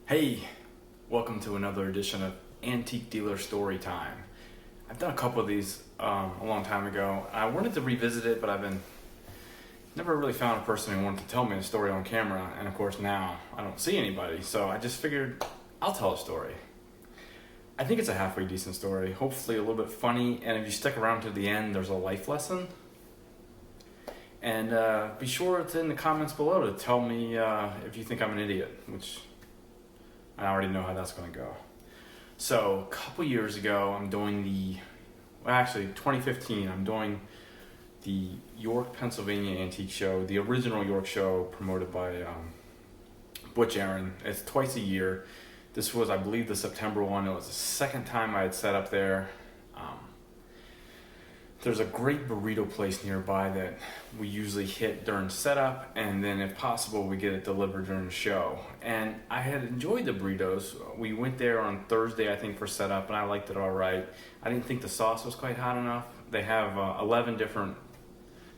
Hey, welcome to another edition of Antique Dealer Story Time. I've done a couple of these a long time ago. I wanted to revisit it, but I've never really found a person who wanted to tell me a story on camera. And of course now I don't see anybody, so I just figured I'll tell a story. I think it's a halfway decent story, hopefully a little bit funny, and if you stick around to the end, there's a life lesson. And be sure to in the comments below to tell me if you think I'm an idiot, which I already know how that's going to go. So a couple years ago, I'm doing 2015, I'm doing the York, Pennsylvania Antique Show, the original York show promoted by Butch Aaron. It's twice a year. This was, I believe, the September one. It was the second time I had set up there. There's a great burrito place nearby that we usually hit during setup, and then if possible we get it delivered during the show. And I had enjoyed the burritos. We went there on Thursday, I think, for setup, and I liked it all right. I didn't think the sauce was quite hot enough. They have 11 different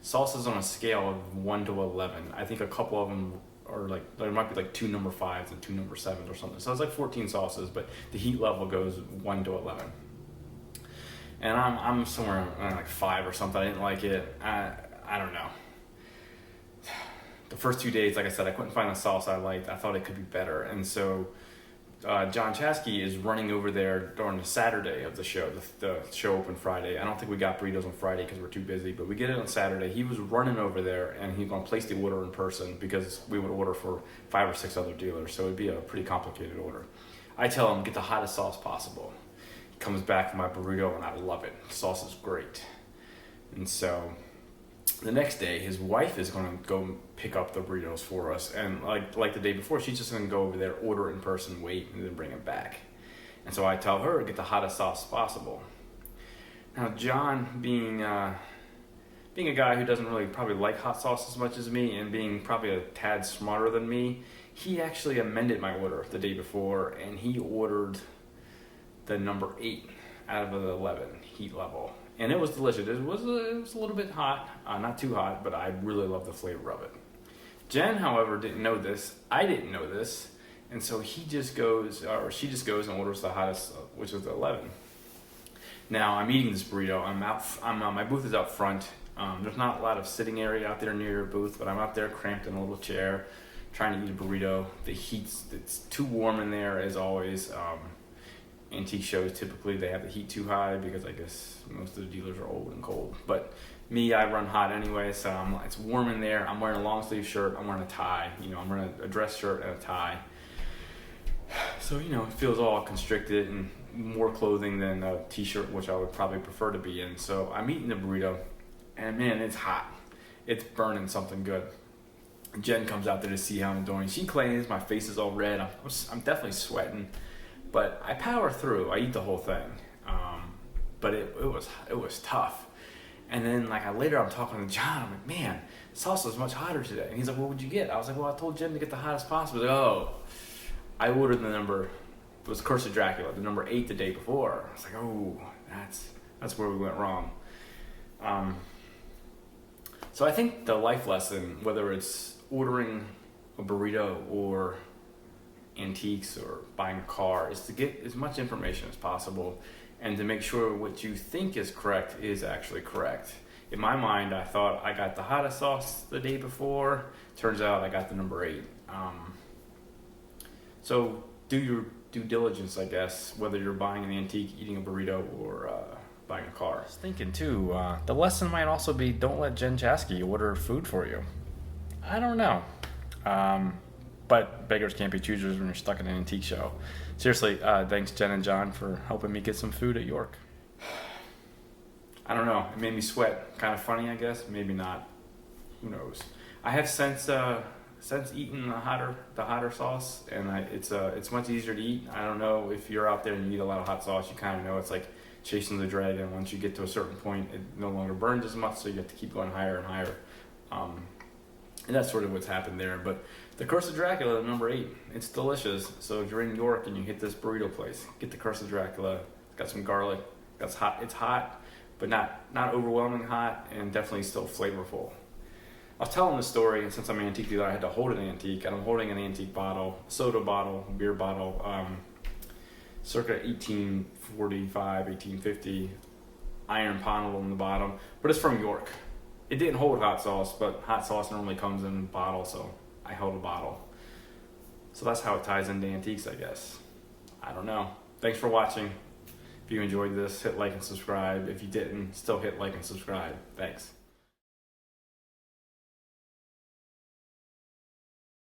sauces on a scale of 1 to 11. I think a couple of them are like, there might be like 2 number 5s and 2 number 7s or something. So it's like 14 sauces, but the heat level goes 1 to 11. And I'm somewhere like 5 or something. I didn't like it. I don't know. The first 2 days, like I said, I couldn't find the sauce I liked. I thought it could be better. And so John Chasky is running over there during the Saturday of the show. The show opened Friday. I don't think we got burritos on Friday because we're too busy, but we get it on Saturday. He was running over there, and he's going to place the order in person because we would order for 5 or 6 other dealers. So it would be a pretty complicated order. I tell him, get the hottest sauce possible. Comes back for my burrito, and I love it. The sauce is great. And so the next day, his wife is going to go pick up the burritos for us. And like the day before, she's just going to go over there, order it in person, wait, and then bring it back. And so I tell her to get the hottest sauce possible. Now, John, being a guy who doesn't really probably like hot sauce as much as me, and being probably a tad smarter than me, he actually amended my order the day before, and he ordered the number 8 out of the 11 heat level, and it was delicious. It was a little bit hot, not too hot, but I really love the flavor of it. Jen, however, didn't know this. I didn't know this, and so she just goes and orders the hottest, which is the 11. Now I'm eating this burrito. My booth is out front. There's not a lot of sitting area out there near your booth, but I'm out there cramped in a little chair, trying to eat a burrito. It's too warm in there as always. Antique shows, typically they have the heat too high because I guess most of the dealers are old and cold. But me, I run hot anyway, so it's warm in there. I'm wearing a long sleeve shirt. I'm wearing a tie. I'm wearing a dress shirt and a tie. So, it feels all constricted and more clothing than a t-shirt, which I would probably prefer to be in. So I'm eating the burrito, and man, it's hot. It's burning something good. Jen comes out there to see how I'm doing. She claims my face is all red. I'm definitely sweating. But I power through. I eat the whole thing, but it was tough. And then later I'm talking to John. I'm like, man, salsa is much hotter today. And he's like, what would you get? I was like, well, I told Jen to get the hottest possible. He's like, oh, I ordered it was Curse of Dracula, the number 8 the day before. I was like, oh, that's where we went wrong. So I think the life lesson, whether it's ordering a burrito or antiques or buying a car, is to get as much information as possible and to make sure what you think is correct is actually correct. In my mind, I thought I got the hottest sauce the day before. Turns out I got the number 8. So do your due diligence, I guess, whether you're buying an antique, eating a burrito, or buying a car. I was thinking too, the lesson might also be don't let Jen Chasky order food for you. I don't know. But beggars can't be choosers when you're stuck in an antique show. Seriously, thanks Jen and John for helping me get some food at York. I don't know. It made me sweat. Kind of funny, I guess. Maybe not. Who knows? I have since eaten the hotter sauce, and it's much easier to eat. I don't know if you're out there and you eat a lot of hot sauce. You kind of know it's like chasing the dragon. Once you get to a certain point, it no longer burns as much, so you have to keep going higher and higher. And that's sort of what's happened there. But the Curse of Dracula, number 8, it's delicious. So if you're in New York and you hit this burrito place, get the Curse of Dracula. It's got some garlic. It's hot, but not overwhelming hot, and definitely still flavorful. I was telling the story, and since I'm an antique dealer, I had to hold an antique, and I'm holding an antique bottle, soda bottle, beer bottle, circa 1845, 1850, iron panel on the bottom, but it's from York. It didn't hold hot sauce, but hot sauce normally comes in a bottle, so I held a bottle. So that's how it ties into antiques, I guess. I don't know. Thanks for watching. If you enjoyed this, hit like and subscribe. If you didn't, still hit like and subscribe. Thanks.